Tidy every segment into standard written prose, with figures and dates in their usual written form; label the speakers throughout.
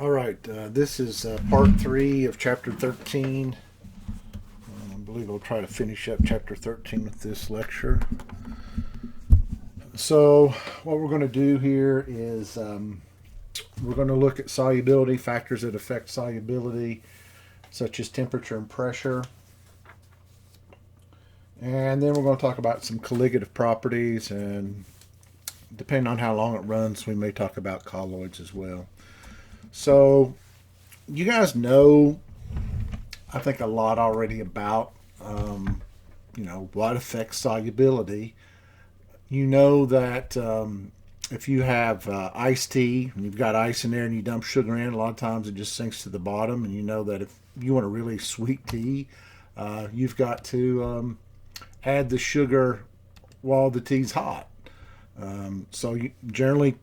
Speaker 1: All right, this is part 3 of chapter 13. I believe I'll try to finish up chapter 13 with this lecture. So, what we're going to do here is we're going to look at solubility, factors that affect solubility, such as temperature and pressure. And then we're going to talk about some colligative properties, and depending on how long it runs, we may talk about colloids as well. So, you guys know, I think, a lot already about, what affects solubility. You know that if you have iced tea and you've got ice in there and you dump sugar in, a lot of times it just sinks to the bottom. And you know that if you want a really sweet tea, you've got to add the sugar while the tea's hot. Generally,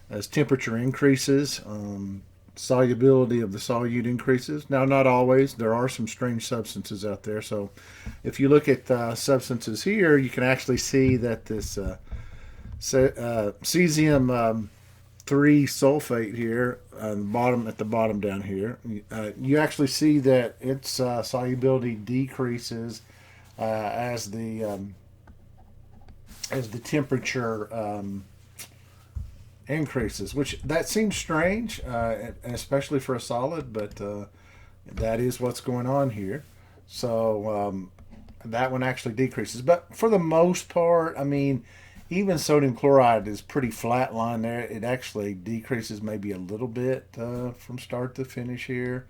Speaker 1: as temperature increases, solubility of the solute increases. Now, not always. There are some strange substances out there. So, if you look at substances here, you can actually see that this cesium 3 sulfate here, at the bottom down here, you actually see that its solubility decreases as the temperature increases, which that seems strange, especially for a solid, but that is what's going on here. So that one actually decreases. But for the most part, I mean, even sodium chloride is pretty flat line there. It actually decreases maybe a little bit from start to finish here.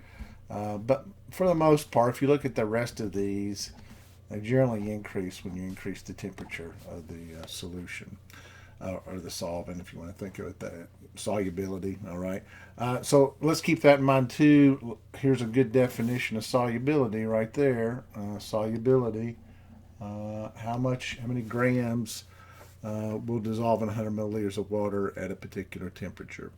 Speaker 1: But for the most part, if you look at the rest of these, they generally increase when you increase the temperature of the solution. Or the solvent, if you want to think of it that solubility. All right. So let's keep that in mind too. Here's a good definition of solubility right there. Solubility. How many grams will dissolve in 100 milliliters of water at a particular temperature?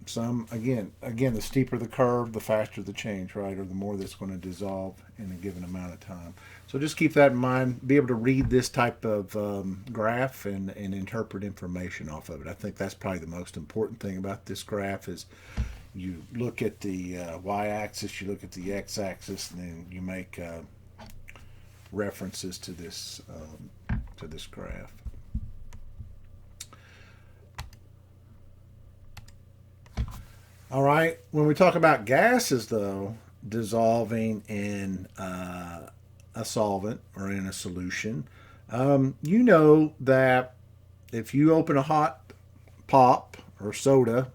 Speaker 1: The steeper the curve, the faster the change, right? Or the more that's going to dissolve in a given amount of time. So just keep that in mind. Be able to read this type of graph and interpret information off of it. I think that's probably the most important thing about this graph is you look at the y-axis, you look at the x-axis, and then you make references to this graph. All right. When we talk about gases, though, dissolving in a solvent or in a solution, you know that if you open a hot pop or soda,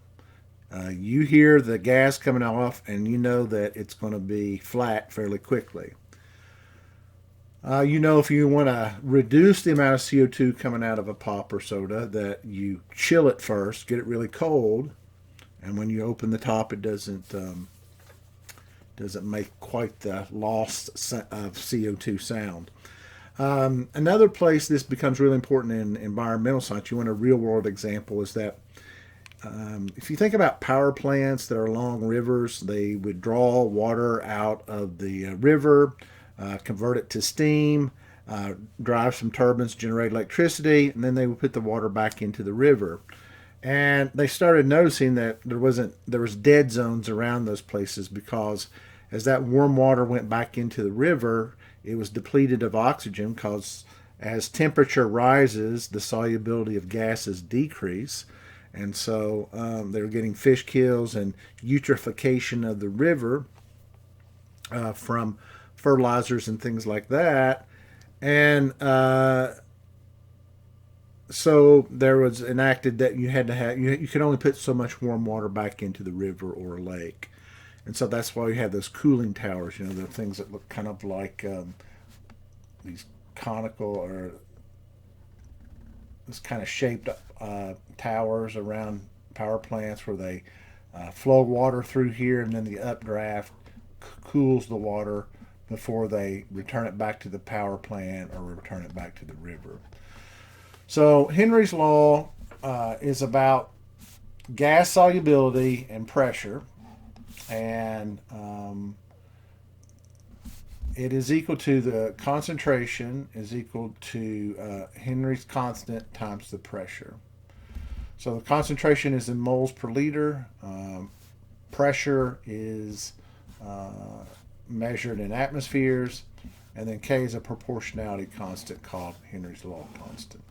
Speaker 1: you hear the gas coming off, and you know that it's going to be flat fairly quickly. If you want to reduce the amount of CO2 coming out of a pop or soda, that you chill it first, get it really cold, and when you open the top, it doesn't make quite the loss of CO2 sound. Another place this becomes really important in environmental science, you want a real world example, is that if you think about power plants that are along rivers, they would draw water out of the river, convert it to steam, drive some turbines, generate electricity, and then they would put the water back into the river. And they started noticing that there was dead zones around those places because as that warm water went back into the river, it was depleted of oxygen because as temperature rises, the solubility of gases decrease. And so they were getting fish kills and eutrophication of the river from fertilizers and things like that. And so there was enacted that you had to have you could only put so much warm water back into the river or a lake, and so that's why you have those cooling towers. The things that look kind of like these conical or this kind of shaped towers around power plants where they flow water through here, and then the updraft cools the water before they return it back to the power plant or return it back to the river. So Henry's law is about gas solubility and pressure, and it is equal to the concentration is equal to Henry's constant times the pressure. So the concentration is in moles per liter. Pressure is measured in atmospheres. And then K is a proportionality constant called Henry's law constant.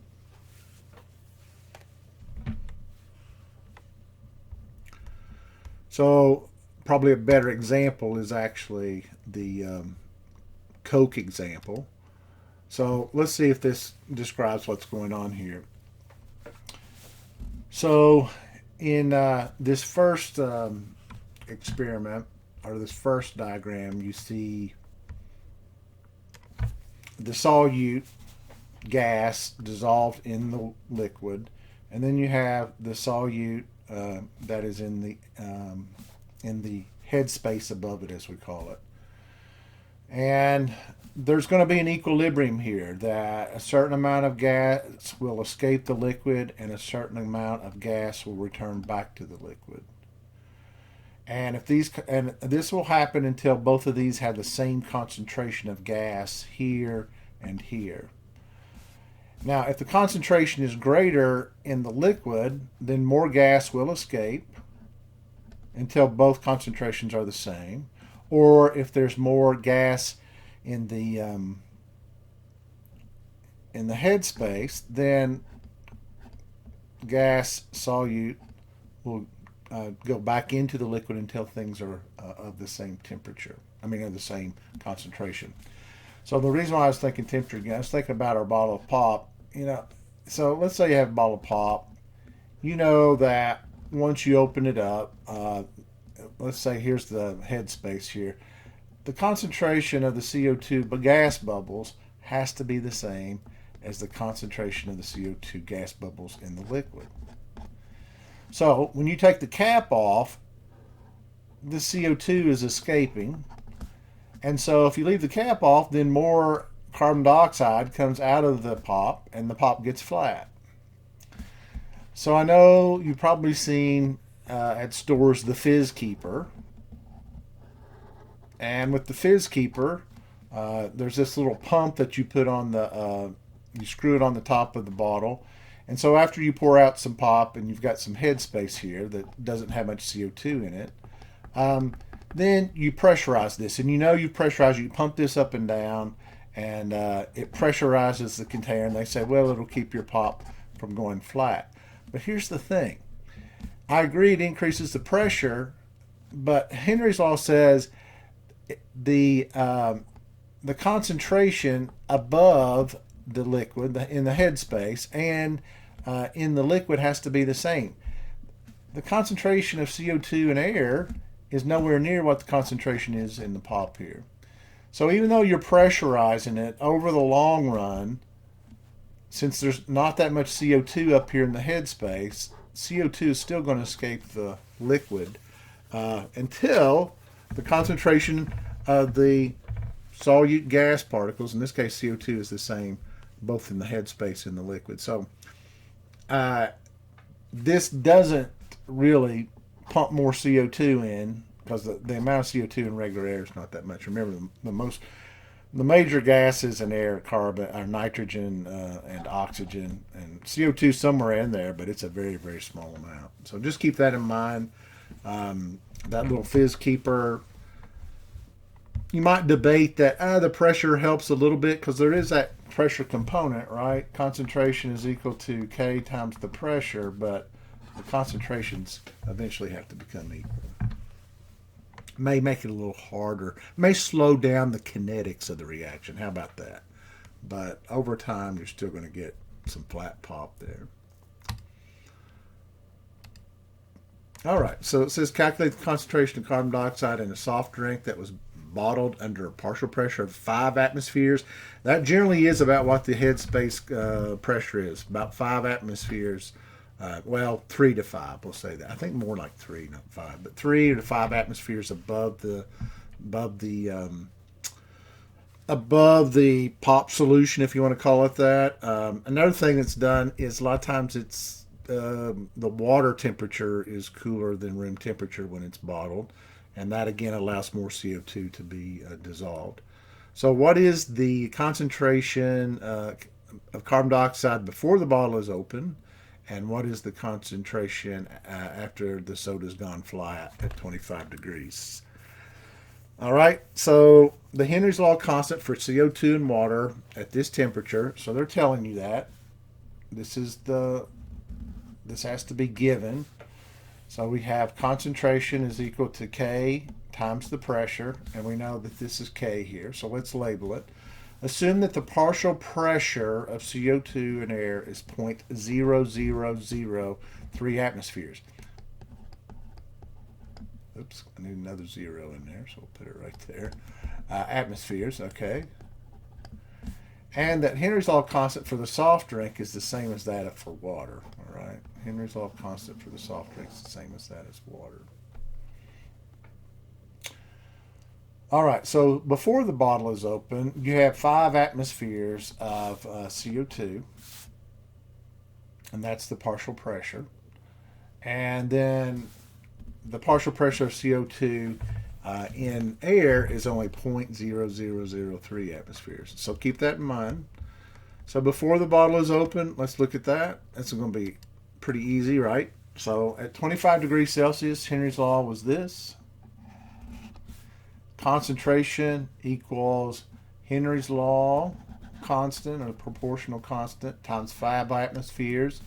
Speaker 1: So probably a better example is actually the Coke example. So let's see if this describes what's going on here. So in this first experiment, or this first diagram, you see the solute gas dissolved in the liquid, and then you have the solute that is in the headspace above it, as we call it. And there's going to be an equilibrium here, that a certain amount of gas will escape the liquid and a certain amount of gas will return back to the liquid. And this will happen until both of these have the same concentration of gas here and here. Now, if the concentration is greater in the liquid, then more gas will escape until both concentrations are the same. Or if there's more gas in the headspace, then gas solute will go back into the liquid until things are of the same temperature. Of the same concentration. So the reason why I was thinking temperature again, I was thinking about our bottle of pop. So let's say you have a bottle of pop. You know that once you open it up, let's say here's the headspace here. The concentration of the CO2 gas bubbles has to be the same as the concentration of the CO2 gas bubbles in the liquid. So when you take the cap off, the CO2 is escaping. And so if you leave the cap off, then more carbon dioxide comes out of the pop and the pop gets flat. So I know you've probably seen at stores the Fizz Keeper. And with the Fizz Keeper, there's this little pump that you put on you screw it on the top of the bottle. And so after you pour out some pop and you've got some headspace here that doesn't have much CO2 in it, then you pressurize this. And you pressurize, you pump this up and down, and it pressurizes the container. And they say, well, it'll keep your pop from going flat. But here's the thing. I agree it increases the pressure, but Henry's law says the concentration above the liquid in the headspace and in the liquid has to be the same. The concentration of CO2 in air is nowhere near what the concentration is in the pop here. So even though you're pressurizing it over the long run, since there's not that much CO2 up here in the headspace, CO2 is still going to escape the liquid until the concentration of the solute gas particles, in this case CO2 is the same both in the headspace and the liquid. So this doesn't really pump more CO2 in, because the amount of CO2 in regular air is not that much. Remember, the major gases in air are nitrogen and oxygen, and CO2 somewhere in there, but it's a very, very small amount. So just keep that in mind. That little Fizz Keeper, you might debate that the pressure helps a little bit, because there is that pressure component, right? Concentration is equal to K times the pressure, but the concentrations eventually have to become equal. May make it a little harder, may slow down the kinetics of the reaction. How about that? But over time, you're still going to get some flat pop there. All right, so it says calculate the concentration of carbon dioxide in a soft drink that was bottled under a partial pressure of 5 atmospheres. That generally is about what the headspace pressure is, about 5 atmospheres. 3 to 5, we'll say that. I think more like 3, not 5, but 3 to 5 atmospheres above the pop solution, if you want to call it that. Another thing that's done is a lot of times it's the water temperature is cooler than room temperature when it's bottled, and that again allows more CO2 to be dissolved. So what is the concentration of carbon dioxide before the bottle is open, and what is the concentration after the soda's gone flat at 25 degrees. All right, so the Henry's Law constant for CO2 and water at this temperature, so they're telling you that. This has to be given. So we have concentration is equal to K times the pressure, and we know that this is K here, so let's label it. Assume that the partial pressure of CO2 and air is 0.0003 atmospheres. Oops, I need another zero in there, so we'll put it right there. Atmospheres, okay. And that Henry's Law constant for the soft drink is the same as that for water, all right? Henry's Law constant for the soft drink is the same as that as water. All right, so before the bottle is open, you have 5 atmospheres of CO2, and that's the partial pressure. And then the partial pressure of CO2 in air is only 0.0003 atmospheres. So keep that in mind. So before the bottle is open, let's look at that. That's going to be pretty easy, right? So at 25 degrees Celsius, Henry's Law was this. Concentration equals Henry's Law constant, or proportional constant, times 5 atmospheres.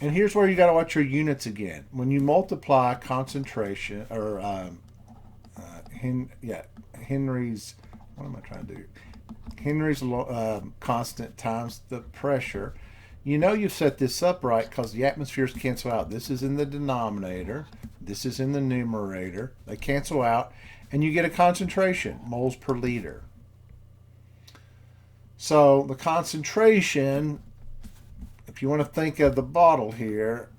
Speaker 1: And here's where you got to watch your units again. When you multiply concentration, or Henry's, what am I trying to do? Henry's constant times the pressure. You know you've set this up right because the atmospheres cancel out. This is in the denominator. This is in the numerator. They cancel out, and you get a concentration, moles per liter. So the concentration, if you want to think of the bottle here,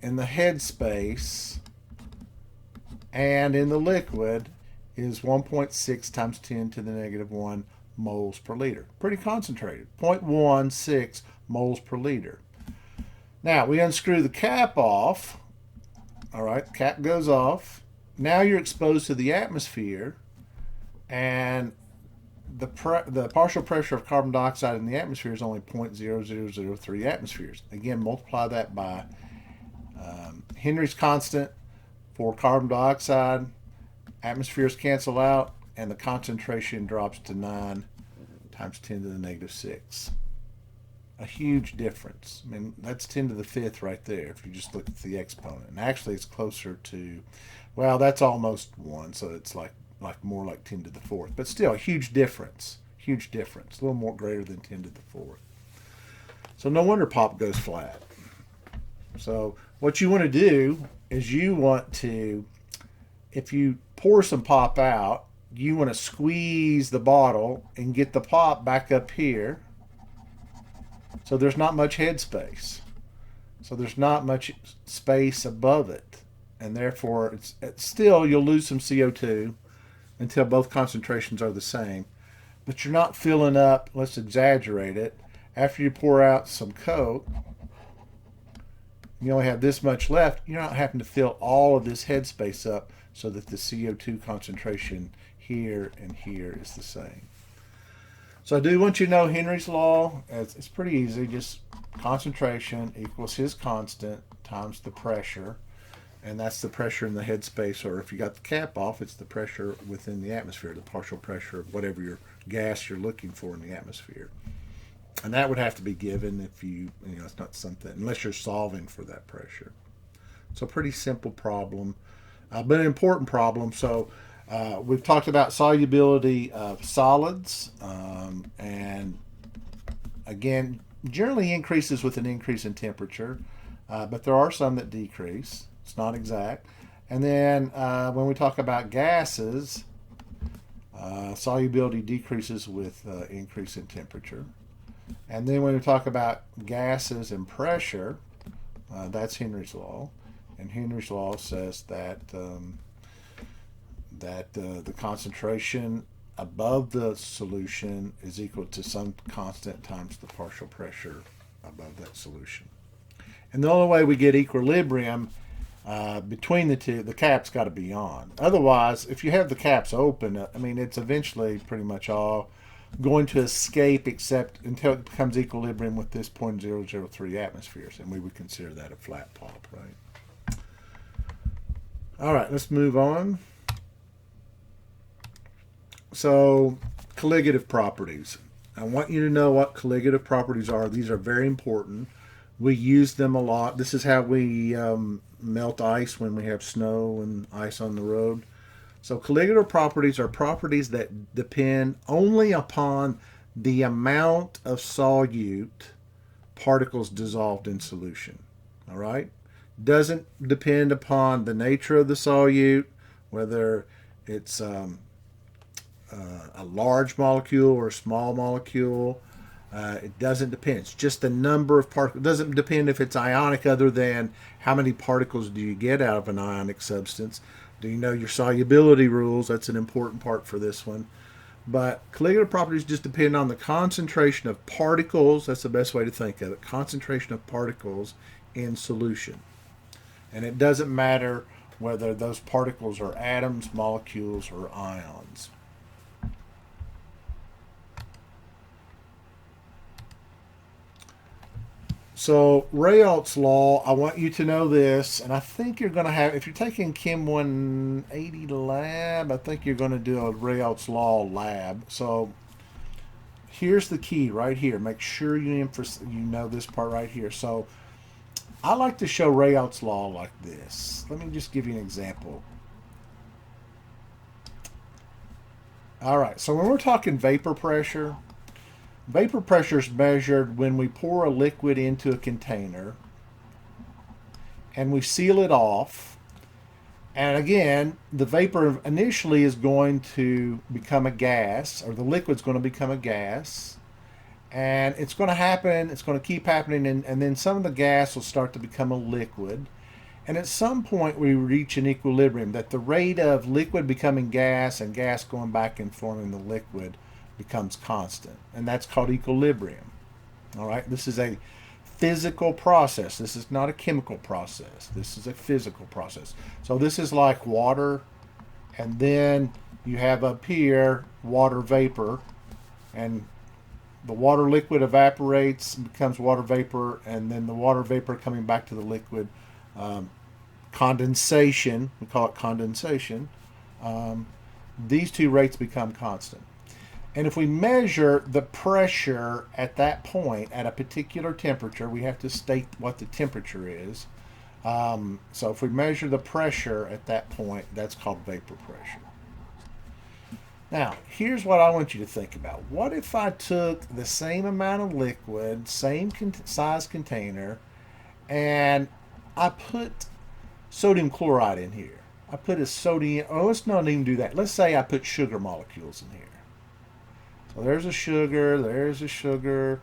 Speaker 1: in the head space and in the liquid is 1.6 times 10 to the negative 1 moles per liter. Pretty concentrated, 0.16 moles per liter. Now we unscrew the cap off. All right, cap goes off. Now you're exposed to the atmosphere, and the partial pressure of carbon dioxide in the atmosphere is only 0.0003 atmospheres. Again, multiply that by Henry's constant for carbon dioxide. Atmospheres cancel out, and the concentration drops to 9 times 10 to the negative 6. A huge difference. I mean, that's 10 to the 5th right there if you just look at the exponent. And actually, it's closer to, well, that's almost 1, so it's like more like 10 to the 4th. But still, a huge difference. Huge difference. A little more greater than 10 to the 4th. So no wonder pop goes flat. So what you want to do is you want to, if you pour some pop out, you want to squeeze the bottle and get the pop back up here. So there's not much head space. So there's not much space above it. And therefore, it's still, you'll lose some CO2 until both concentrations are the same. But you're not filling up, let's exaggerate it. After you pour out some Coke, you only have this much left. You're not having to fill all of this headspace up so that the CO2 concentration here and here is the same. So I do want you to know Henry's Law. It's pretty easy. Just concentration equals his constant times the pressure. And that's the pressure in the headspace, or if you got the cap off, it's the pressure within the atmosphere, the partial pressure of whatever your gas you're looking for in the atmosphere. And that would have to be given if it's not something, unless you're solving for that pressure. So pretty simple problem, but an important problem. So we've talked about solubility of solids, and again, generally increases with an increase in temperature, but there are some that decrease. It's not exact. And then when we talk about gases, solubility decreases with increase in temperature. And then when we talk about gases and pressure, that's Henry's Law. And Henry's Law says that the concentration above the solution is equal to some constant times the partial pressure above that solution. And the only way we get equilibrium between the two, the cap's got to be on. Otherwise, if you have the caps open, it's eventually pretty much all going to escape except until it becomes equilibrium with this 0.003 atmospheres, and we would consider that a flat pulp, right? All right, let's move on. So, colligative properties. I want you to know what colligative properties are. These are very important. We use them a lot. This is how we melt ice when we have snow and ice on the road. So colligative properties are properties that depend only upon the amount of solute particles dissolved in solution. All right? Doesn't depend upon the nature of the solute, whether it's a large molecule or a small molecule. It doesn't depend. It's just the number of particles. It doesn't depend if it's ionic, other than how many particles do you get out of an ionic substance. Do you know your solubility rules? That's an important part for this one. But colligative properties just depend on the concentration of particles. That's the best way to think of it. Concentration of particles in solution. And it doesn't matter whether those particles are atoms, molecules, or ions. So Rayout's law, I want you to know this, and I think you're going to have, if you're taking Chem 180 lab, I think you're going to do a Rayout's law lab. So here's the key right here. Make sure you know this part right here. So I like to show Rayout's law like this. Let me just give you an example. All right, so when we're talking vapor pressure is measured when we pour a liquid into a container and we seal it off. And again, the vapor initially is going to become a gas, or the liquid's going to become a gas. And it's going to happen, it's going to keep happening, and then some of the gas will start to become a liquid. And at some point we reach an equilibrium, that the rate of liquid becoming gas and gas going back and forming the liquid becomes constant, and that's called equilibrium. All right, this is a physical process. This is not a chemical process. This is a physical process. So this is like water, and then you have up here water vapor, and the water liquid evaporates and becomes water vapor, and then the water vapor coming back to the liquid, condensation, we call it condensation. These two rates become constant. And if we measure the pressure at that point, at a particular temperature, we have to state what the temperature is. So if we measure the pressure at that point, that's called vapor pressure. Now, here's what I want you to think about. What if I took the same amount of liquid, same size container, and I put sodium chloride in here? I put a sodium, let's not even do that. Let's say I put sugar molecules in here. So there's a sugar, there's a sugar,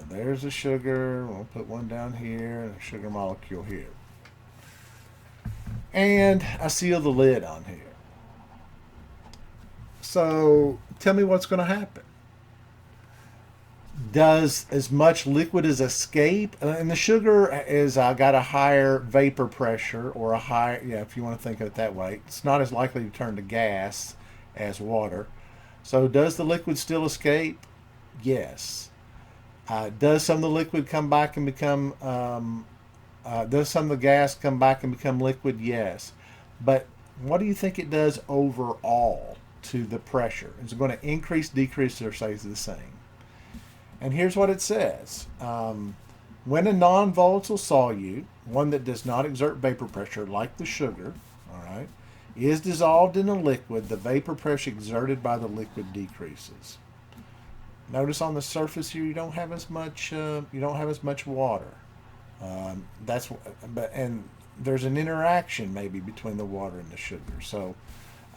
Speaker 1: there's a sugar. We'll put one down here and a sugar molecule here. And I seal the lid on here. So tell me what's going to happen. Does as much liquid as escape? And the sugar is got a higher vapor pressure, or a higher, if you want to think of it that way. It's not as likely to turn to gas as water. So does the liquid still escape? Yes. Does some of the liquid come back and become, does some of the gas come back and become liquid? Yes. But what do you think it does overall to the pressure? Is it going to increase, decrease, or stay the same? And here's what it says. When a non-volatile solute, one that does not exert vapor pressure like the sugar, all right, is dissolved in a liquid, the vapor pressure exerted by the liquid decreases. Notice on the surface here you don't have as much water. And there's an interaction maybe between the water and the sugar. So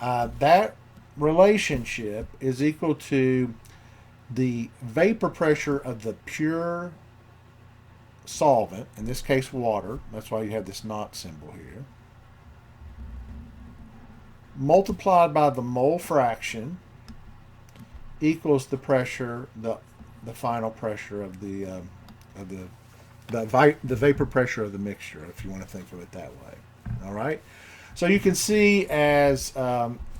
Speaker 1: that relationship is equal to the vapor pressure of the pure solvent, in this case water. That's why you have this not symbol here, multiplied by the mole fraction equals the pressure, the final pressure of the vapor pressure of the mixture, if you want to think of it that way. All right. So you can see as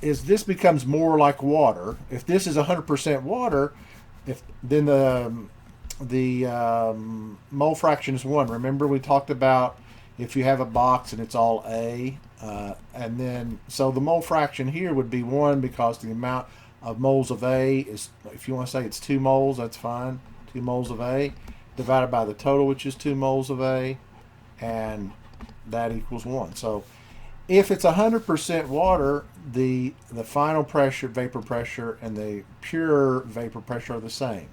Speaker 1: this becomes more like water. If this is 100% water, if then the mole fraction is 1. Remember we talked about if you have a box and it's all A, and then so the mole fraction here would be 1 because the amount of moles of A is, if you want to say it's 2 moles, that's fine. 2 moles of A divided by the total, which is 2 moles of A, and that equals 1. So if it's 100% water, the final pressure, vapor pressure, and the pure vapor pressure are the same.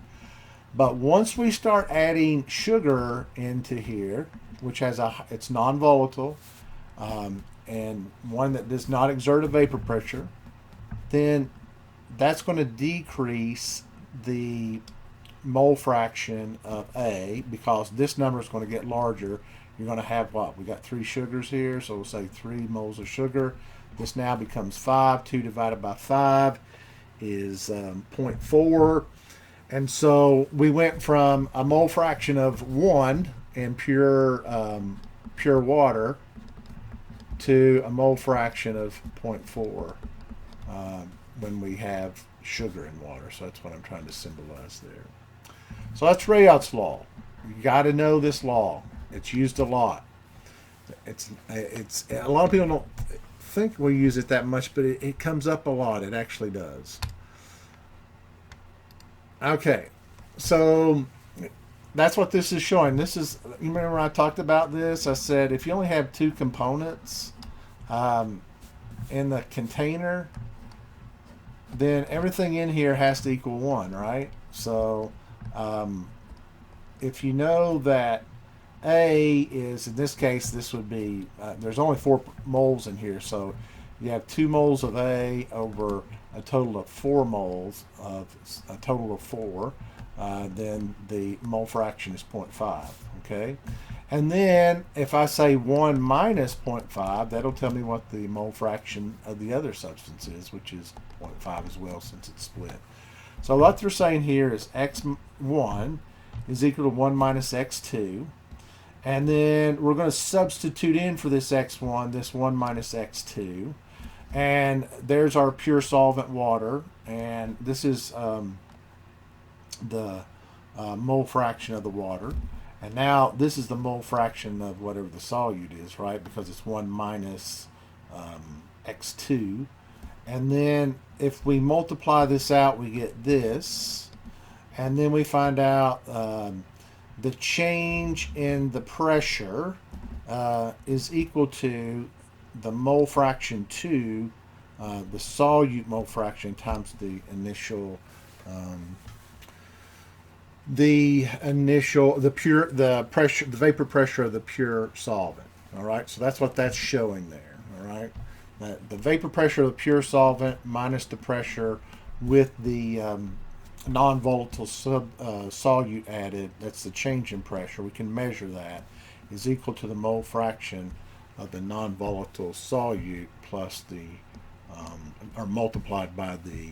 Speaker 1: But once we start adding sugar into here, which has it's non-volatile, and one that does not exert a vapor pressure, then that's going to decrease the mole fraction of A, because this number is going to get larger. You're going to have what? We got 3 sugars here, so we'll say 3 moles of sugar. This now becomes 5. 2 divided by 5 is 0.4. And so we went from a mole fraction of 1 in pure water to a mole fraction of 0.4 when we have sugar in water. So that's what I'm trying to symbolize there. So that's Rayout's law. You got to know this law. It's used a lot. It's a lot of people don't think we use it that much, but it comes up a lot. It actually does. Okay, so that's what this is showing. This is, you remember when I talked about this? I said if you only have 2 components in the container, then everything in here has to equal 1, right? So if you know that A is, in this case, this would be, there's only 4 moles in here, so you have 2 moles of A over a total of 4 moles of a total of 4, then the mole fraction is 0.5, okay? And then if I say 1 minus 0.5, that'll tell me what the mole fraction of the other substance is, which is 0.5 as well, since it's split. So what they're saying here is x1 is equal to 1 minus x2. And then we're going to substitute in for this x1, this 1 minus x2. And there's our pure solvent water. And this is the mole fraction of the water. And now this is the mole fraction of whatever the solute is, right? Because it's 1 minus x2. And then if we multiply this out, we get this. And then we find out the change in the pressure is equal to the mole fraction 2, the solute mole fraction times the initial, the pressure, the vapor pressure of the pure solvent. All right, so that's what that's showing there. All right, the vapor pressure of the pure solvent minus the pressure with the non-volatile solute added, that's the change in pressure, we can measure that, is equal to the mole fraction of the non-volatile solute plus the, or multiplied by the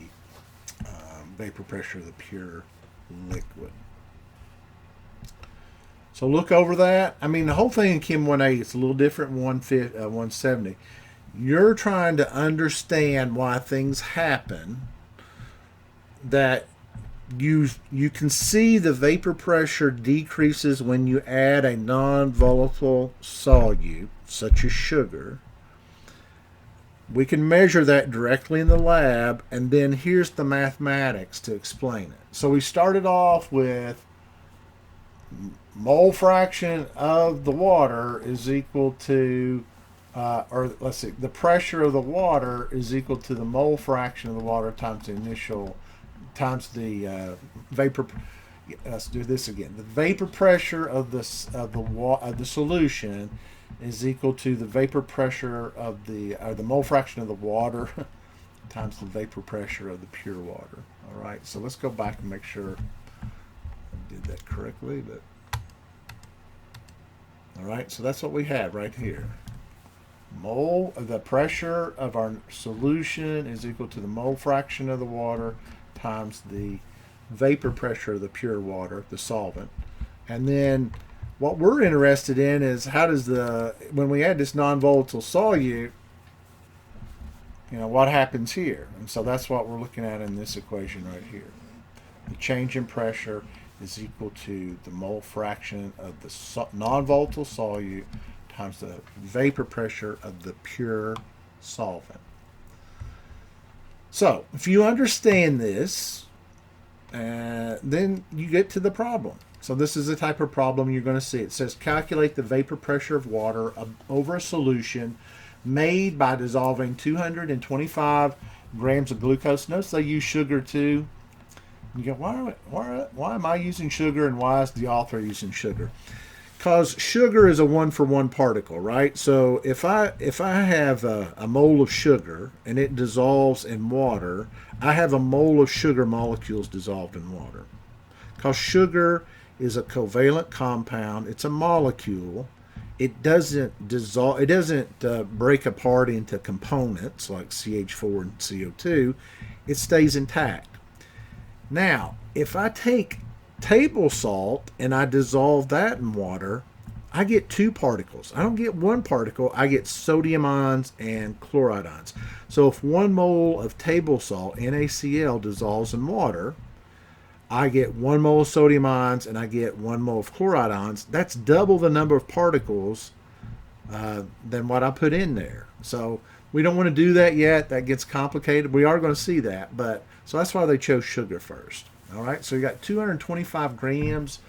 Speaker 1: vapor pressure of the pure liquid. So look over that. I mean, the whole thing in Chem 180 is a little different in 170. You're trying to understand why things happen that you can see the vapor pressure decreases when you add a non-volatile solute, such as sugar. We can measure that directly in the lab, and then here's the mathematics to explain it. So we started off with mole fraction of the water is equal to, or let's see, the pressure of the water is equal to the mole fraction of the water times the initial, times the vapor. Let's do this again. The vapor pressure of the solution is equal to the vapor pressure of the, or the mole fraction of the water times the vapor pressure of the pure water. All right. So let's go back and make sure I did that correctly. But all right. So that's what we have right here. The pressure of our solution is equal to the mole fraction of the water times the vapor pressure of the pure water, the solvent. And then what we're interested in is how does when we add this non-volatile solute, what happens here? And so that's what we're looking at in this equation right here. The change in pressure is equal to the mole fraction of the non-volatile solute times the vapor pressure of the pure solvent. So if you understand this, then you get to the problem. So this is the type of problem you're going to see. It says calculate the vapor pressure of water over a solution made by dissolving 225 grams of glucose. Notice they use sugar too. You go, why am I using sugar and why is the author using sugar? Because sugar is a one-for-one particle, right? So if I have a mole of sugar and it dissolves in water, I have a mole of sugar molecules dissolved in water. Because sugar is a covalent compound, it's a molecule. It doesn't dissolve. It doesn't break apart into components like CH4 and CO2. It stays intact. Now, if I take table salt and I dissolve that in water, I get two particles. I don't get one particle. I get sodium ions and chloride ions. So if 1 mole of table salt, NaCl, dissolves in water, I get 1 mole of sodium ions and I get 1 mole of chloride ions. That's double the number of particles than what I put in there. So we don't want to do that yet. That gets complicated. We are going to see that, but so that's why they chose sugar first. All right, so you got 225 grams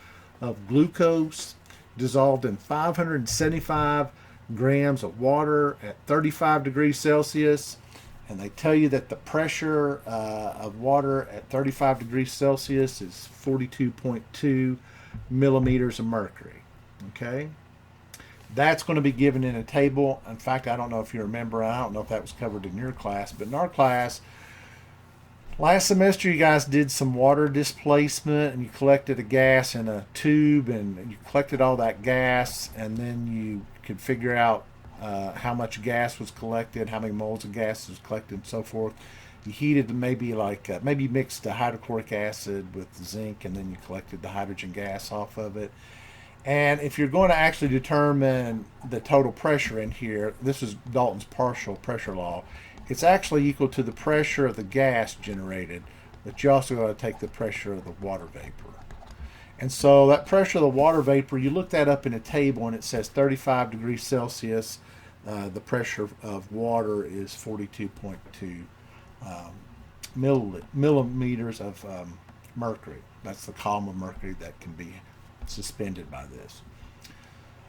Speaker 1: of glucose dissolved in 575 grams of water at 35 degrees Celsius. And they tell you that the pressure of water at 35 degrees Celsius is 42.2 millimeters of mercury. Okay? That's going to be given in a table. In fact, I don't know if you remember, I don't know if that was covered in your class, but in our class, last semester you guys did some water displacement and you collected a gas in a tube and you collected all that gas and then you could figure out how much gas was collected, how many moles of gas was collected, and so forth. You heated maybe mixed the hydrochloric acid with zinc, and then you collected the hydrogen gas off of it. And if you're going to actually determine the total pressure in here, this is Dalton's partial pressure law. It's actually equal to the pressure of the gas generated, but you also got to take the pressure of the water vapor. And so that pressure of the water vapor, you look that up in a table and it says 35 degrees Celsius. The pressure of water is 42.2 millimeters of mercury. That's the column of mercury that can be suspended by this.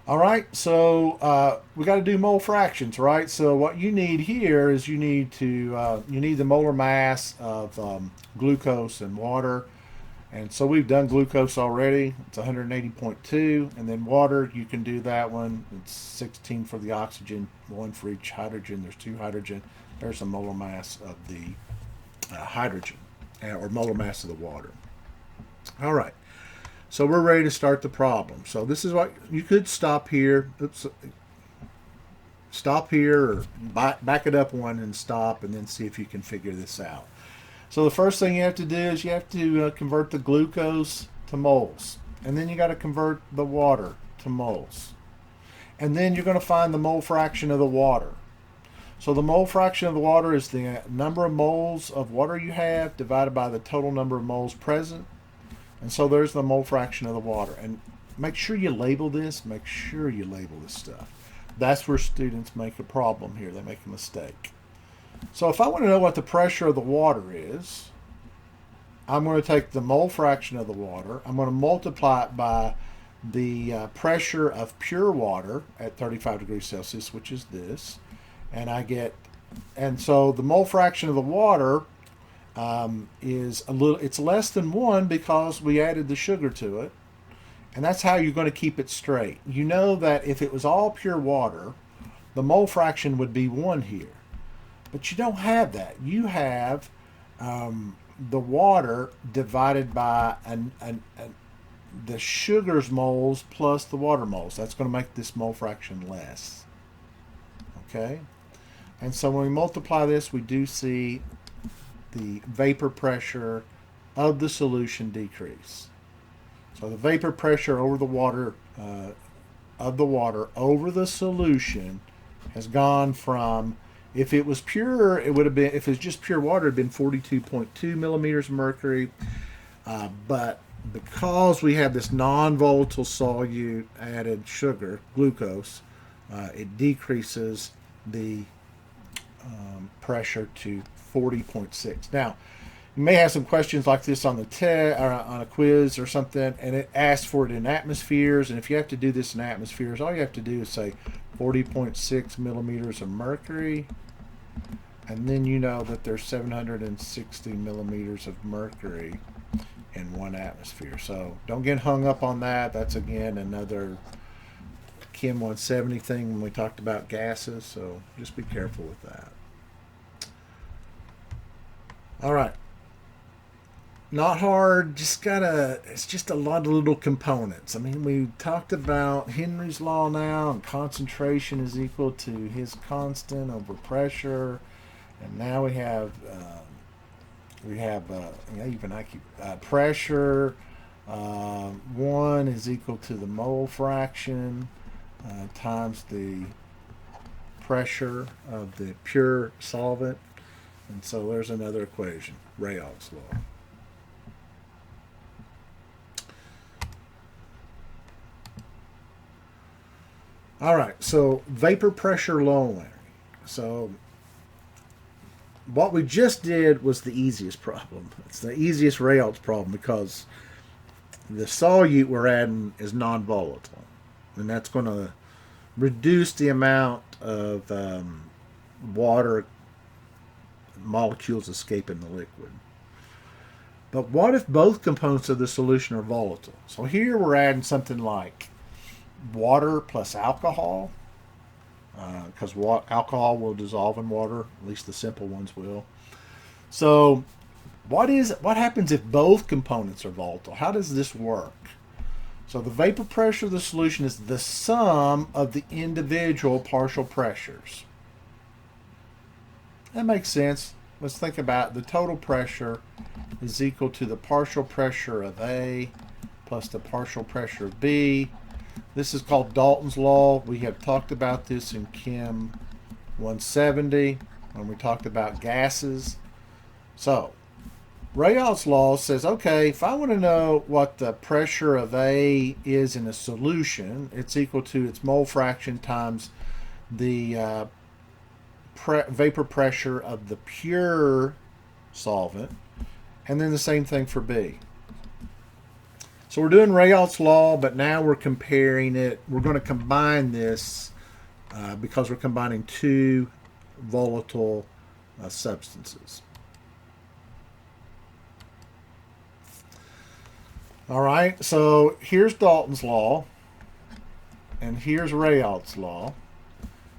Speaker 1: All right, so we got to do mole fractions, right? So what you need here is you need the molar mass of glucose and water. And so we've done glucose already. It's 180.2. And then water, you can do that one. It's 16 for the oxygen, 1 for each hydrogen. There's 2 hydrogen. There's the molar mass of the hydrogen, or molar mass of the water. All right. So we're ready to start the problem. So this is what you could stop here. Oops. Stop here or back it up one and stop and then see if you can figure this out. So the first thing you have to do is you have to convert the glucose to moles. And then you got to convert the water to moles. And then you're going to find the mole fraction of the water. So the mole fraction of the water is the number of moles of water you have divided by the total number of moles present. And so there's the mole fraction of the water. And make sure you label this. Make sure you label this stuff. That's where students make a problem here. They make a mistake. So if I want to know what the pressure of the water is, I'm going to take the mole fraction of the water. I'm going to multiply it by the pressure of pure water at 35 degrees Celsius, which is this. And so the mole fraction of the water is it's less than 1 because we added the sugar to it. And that's how you're going to keep it straight. You know that if it was all pure water, the mole fraction would be 1 here. But you don't have that. You have the water divided by the sugar's moles plus the water moles. That's going to make this mole fraction less. Okay? And so when we multiply this, we do see the vapor pressure of the solution decrease. So the vapor pressure over the water over the solution has gone from If it was pure, it would have been, if it was just pure water, it'd been 42.2 millimeters of mercury. But because we have this non-volatile solute added sugar, glucose, it decreases the pressure to 40.6. Now, you may have some questions like this on the or on a quiz or something, and it asks for it in atmospheres. And if you have to do this in atmospheres, all you have to do is say 40.6 millimeters of mercury, and then you know that there's 760 millimeters of mercury in 1 atmosphere. So don't get hung up on that. That's again another Chem 170 thing when we talked about gases. So just be careful with that. All right. Not hard, it's just a lot of little components. I mean, we talked about Henry's law now, and concentration is equal to his constant over pressure. And now pressure, 1 is equal to the mole fraction times the pressure of the pure solvent. And so there's another equation, Rayau's law. All right, so vapor pressure lowering. So what we just did was the easiest problem. It's the easiest Rayau's problem because the solute we're adding is non-volatile, and that's going to reduce the amount of water molecules escaping the liquid. But what if both components of the solution are volatile? So here we're adding something like water plus alcohol, because alcohol will dissolve in water, at least the simple ones will. So what happens if both components are volatile? How does this work? So the vapor pressure of the solution is the sum of the individual partial pressures. That makes sense. Let's think about the total pressure is equal to the partial pressure of A plus the partial pressure of B. This is called Dalton's law. We have talked about this in Chem 170 when we talked about gases. So Rayau's law says, okay, if I want to know what the pressure of A is in a solution, it's equal to its mole fraction times the vapor pressure of the pure solvent, and then the same thing for B. So we're doing Rayau's law, but now we're comparing it. We're going to combine this because we're combining 2 volatile substances. All right, so here's Dalton's law, and here's Rayau's law.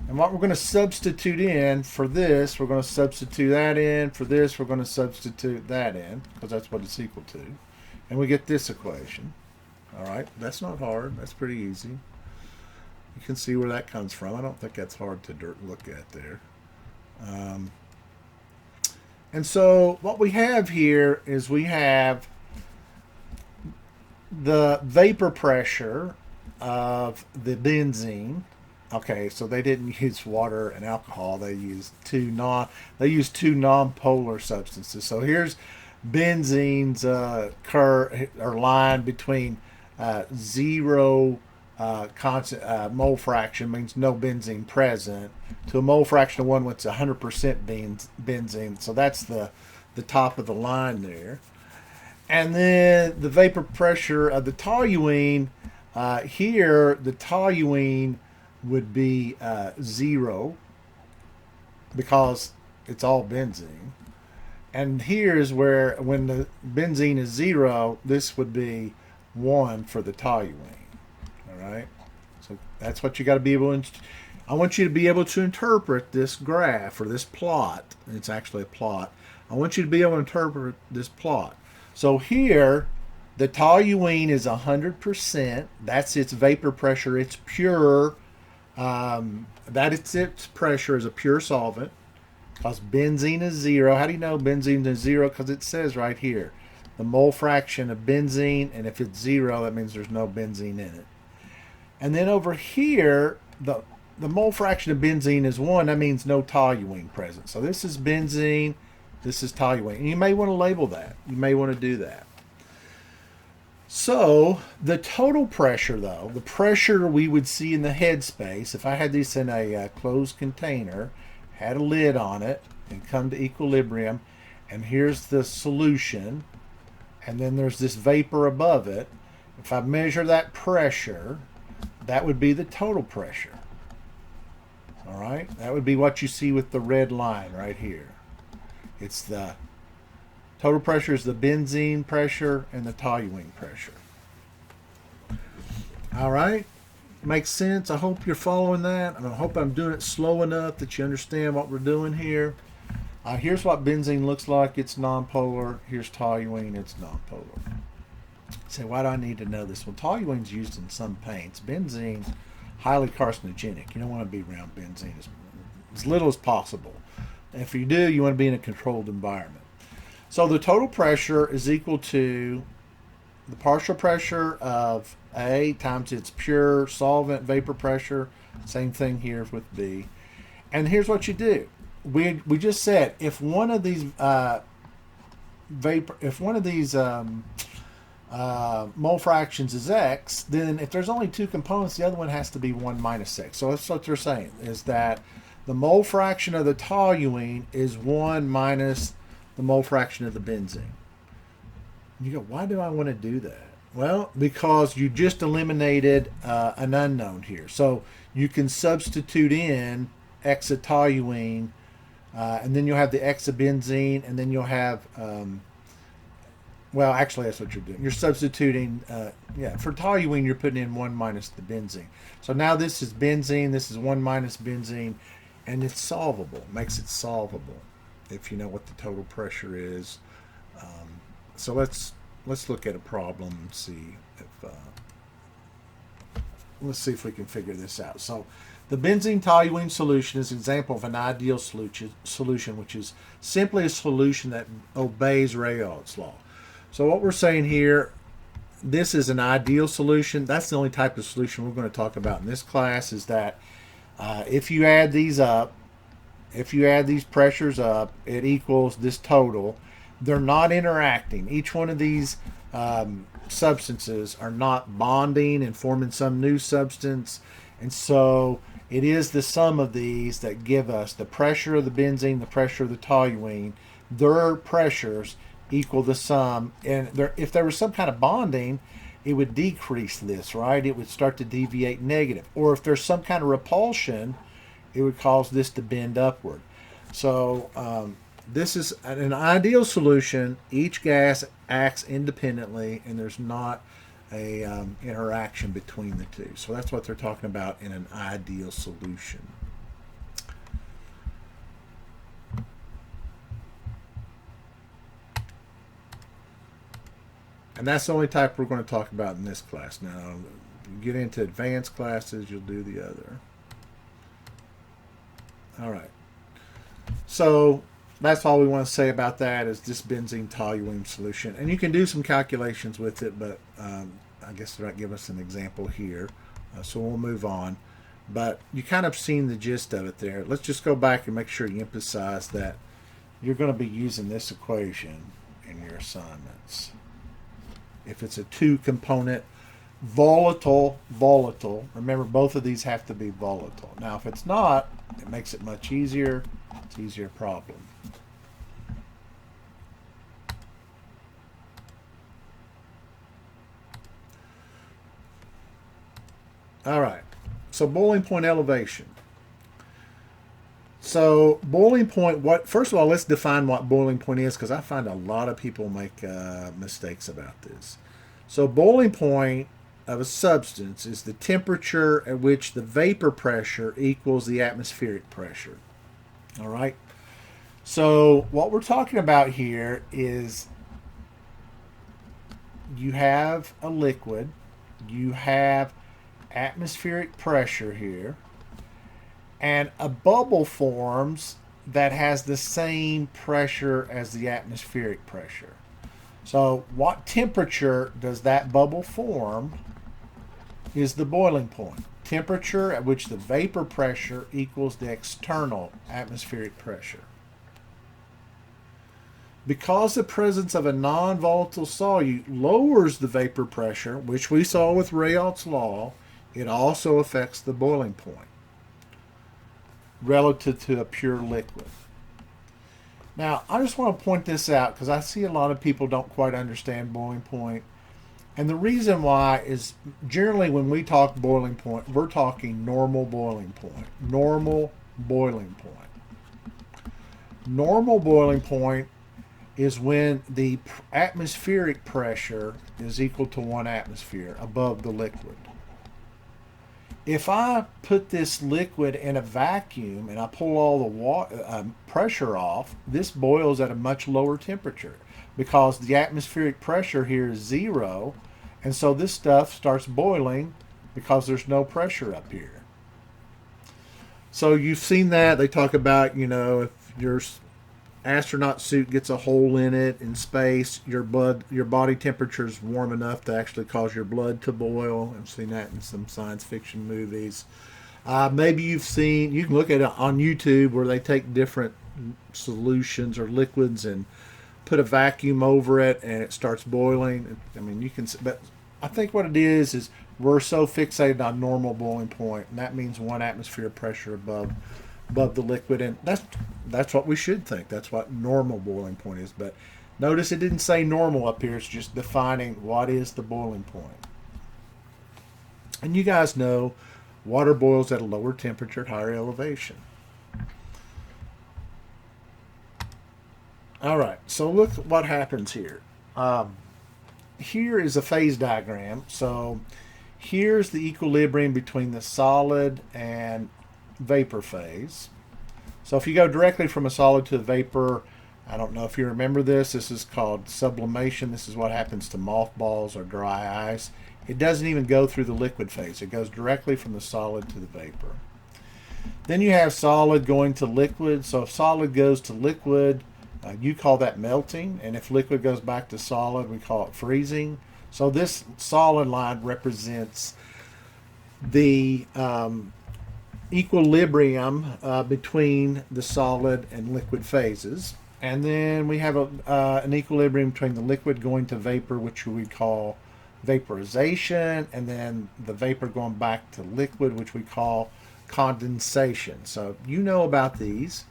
Speaker 1: And what we're going to substitute in for this, we're going to substitute that in. For this, we're going to substitute that in, because that's what it's equal to. And we get this equation. All right, that's not hard. That's pretty easy. You can see where that comes from. I don't think that's hard to look at there. And so what we have here is we have the vapor pressure of the benzene. Okay, so they didn't use water and alcohol. They used two non-polar substances. So here's benzene's curve or line between 0 mole fraction means no benzene present to a mole fraction of 1 when it's 100% benzene. So that's the top of the line there. And then the vapor pressure of the toluene, here the toluene would be 0 because it's all benzene. And here's where, when the benzene is 0, this would be 1 for the toluene. All right? So that's what you got to be able to... I want you to be able to interpret this graph or this plot. It's actually a plot. I want you to be able to interpret this plot. So here, the toluene is 100%. That's its vapor pressure. It's pure. That is its pressure as a pure solvent. Because benzene is 0. How do you know benzene is 0? Because it says right here, the mole fraction of benzene, and if it's 0, that means there's no benzene in it. And then over here, the the mole fraction of benzene is 1, that means no toluene present. So this is benzene, this is toluene. And you may want to label that. You may want to do that. So the total pressure, though, the pressure we would see in the headspace, if I had this in a closed container, had a lid on it, and come to equilibrium, and here's the solution, and then there's this vapor above it. If I measure that pressure, that would be the total pressure. All right, that would be what you see with the red line right here. It's the total pressure is the benzene pressure and the toluene pressure. All right, makes sense. I hope you're following that. I hope I'm doing it slow enough that you understand what we're doing here. Here's what benzene looks like. It's nonpolar. Here's toluene. It's nonpolar. Say, why do I need to know this? Well, toluene's used in some paints. Benzene, highly carcinogenic. You don't want to be around benzene as little as possible. And if you do, you want to be in a controlled environment. So the total pressure is equal to the partial pressure of A times its pure solvent vapor pressure. Same thing here with B. And here's what you do. We just said if one of these mole fractions is X, then if there's only two components, the other one has to be 1 minus X. So that's what they're saying, is that the mole fraction of the toluene is 1 minus the mole fraction of the benzene. You go, why do I want to do that? Well, because you just eliminated an unknown here. So you can substitute in hexatoluene, and then you'll have the hexabenzene, and then you'll have, well, actually that's what you're doing. You're substituting, for toluene you're putting in 1 minus the benzene. So now this is benzene, this is 1 minus benzene, and it's solvable. It makes it solvable if you know what the total pressure is. So let's look at a problem and see if let's see if we can figure this out. So the benzene toluene solution is an example of an ideal solution, which is simply a solution that obeys Rayo's law. So what we're saying here, this is an ideal solution. That's the only type of solution we're going to talk about in this class, is that if you add these up, if you add these pressures up, it equals this total. They're not interacting. Each one of these substances are not bonding and forming some new substance. And so it is the sum of these that give us the pressure of the benzene, the pressure of the toluene. Their pressures equal the sum. And if there was some kind of bonding, it would decrease this, right? It would start to deviate negative. Or if there's some kind of repulsion, it would cause this to bend upward. So this is an ideal solution. Each gas acts independently, and there's not a interaction between the two. So that's what they're talking about in an ideal solution. And that's the only type we're going to talk about in this class. Now, you get into advanced classes, you'll do the other. All right. So that's all we want to say about that, is this benzene toluene solution. And you can do some calculations with it, but I guess they're not giving us an example here. So we'll move on. But you kind of seen the gist of it there. Let's just go back and make sure you emphasize that you're going to be using this equation in your assignments. If it's a two-component volatile, remember both of these have to be volatile. Now if it's not, it makes it much easier. It's an easier problem. All right, so boiling point elevation. So boiling point, first of all, let's define what boiling point is, because I find a lot of people make mistakes about this. So boiling point of a substance is the temperature at which the vapor pressure equals the atmospheric pressure. All right. So what we're talking about here is you have a liquid, you have atmospheric pressure here, and a bubble forms that has the same pressure as the atmospheric pressure. So what temperature does that bubble form is the boiling point. temperature at which the vapor pressure equals the external atmospheric pressure. Because the presence of a non-volatile solute lowers the vapor pressure, which we saw with Rayau's law, it also affects the boiling point relative to a pure liquid. Now, I just want to point this out because I see a lot of people don't quite understand boiling point. And the reason why is generally when we talk boiling point, we're talking normal boiling point. Normal boiling point. Normal boiling point is when the atmospheric pressure is equal to 1 atmosphere above the liquid. If I put this liquid in a vacuum and I pull all the pressure off, this boils at a much lower temperature because the atmospheric pressure here is 0, and so this stuff starts boiling because there's no pressure up here. So you've seen that. They talk about, if your astronaut suit gets a hole in it in space, your body temperature is warm enough to actually cause your blood to boil. I've seen that in some science fiction movies. Maybe you can look at it on YouTube where they take different solutions or liquids and put a vacuum over it and it starts boiling. I mean, you can, but I think what it is we're so fixated on normal boiling point, and that means 1 atmosphere pressure above the liquid, and that's what we should think. That's what normal boiling point is. But notice it didn't say normal up here. It's just defining what is the boiling point. And you guys know water boils at a lower temperature at higher elevation. All right, so look what happens here. Here is a phase diagram. So here's the equilibrium between the solid and vapor phase. So if you go directly from a solid to a vapor, I don't know if you remember this. This is called sublimation. This is what happens to mothballs or dry ice. It doesn't even go through the liquid phase. It goes directly from the solid to the vapor. Then you have solid going to liquid. So if solid goes to liquid, you call that melting. And if liquid goes back to solid, we call it freezing. So this solid line represents the equilibrium between the solid and liquid phases. And then we have an equilibrium between the liquid going to vapor, which we call vaporization, and then the vapor going back to liquid, which we call condensation. So you know about these.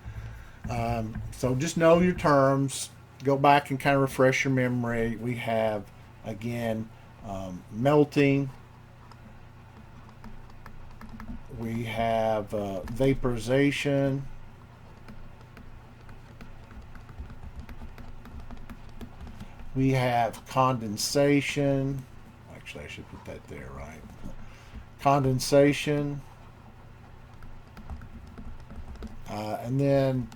Speaker 1: So just know your terms. Go back and kind of refresh your memory. We have, again, melting. We have vaporization. We have condensation. Actually, I should put that there, right? Condensation. And then,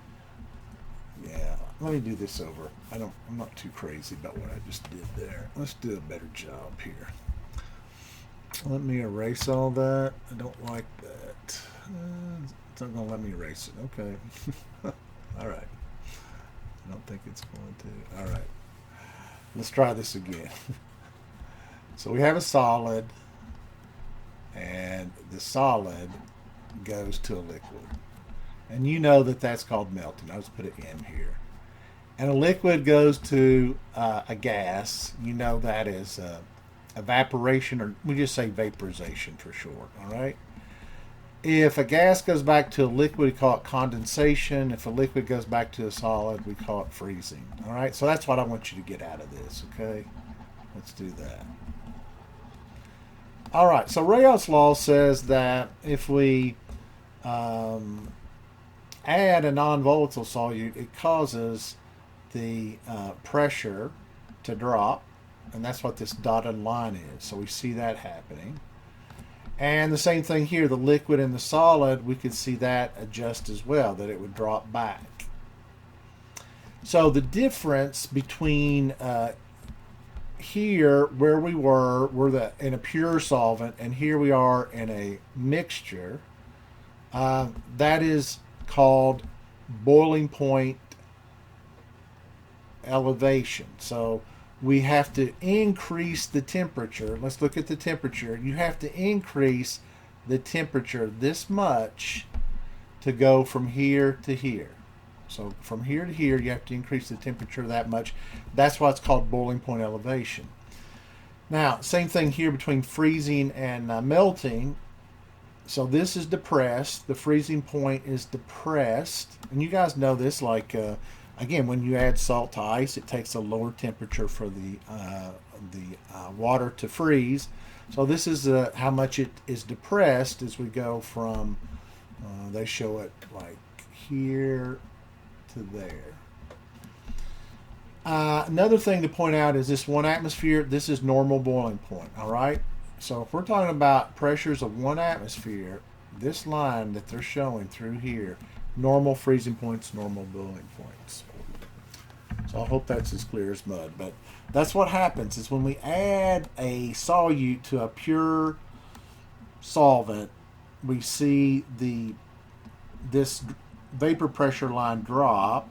Speaker 1: let me do this over. I'm not too crazy about what I just did there. Let's do a better job here. Let me erase all that. I don't like that. It's not going to let me erase it. Okay. All right. I don't think it's going to. All right. Let's try this again. So we have a solid, and the solid goes to a liquid. And you know that that's called melting. I'll just put it in here. And a liquid goes to a gas. You know that is evaporation, or we just say vaporization for short, all right? If a gas goes back to a liquid, we call it condensation. If a liquid goes back to a solid, we call it freezing, all right? So that's what I want you to get out of this, okay? Let's do that. All right, so Rayau's law says that if we add a non-volatile solute, it causes the pressure to drop, and that's what this dotted line is. So we see that happening. And the same thing here, the liquid and the solid, we could see that adjust as well, that it would drop back. So the difference between here, where we were in a pure solvent, and here we are in a mixture, that is called boiling point elevation. So we have to increase the temperature. Let's look at the temperature. You have to increase the temperature this much to go from here to here. So from here to here, you have to increase the temperature that much. That's why it's called boiling point elevation. Now, same thing here between freezing and melting. So this is depressed. The freezing point is depressed. And you guys know this, like, again, when you add salt to ice, it takes a lower temperature for the water to freeze. So this is how much it is depressed as we go from, they show it like here to there. Another thing to point out is this 1 atmosphere, this is normal boiling point, all right? So if we're talking about pressures of 1 atmosphere, this line that they're showing through here, normal freezing points, normal boiling points. So I hope that's as clear as mud. But that's what happens is when we add a solute to a pure solvent, we see this vapor pressure line drop,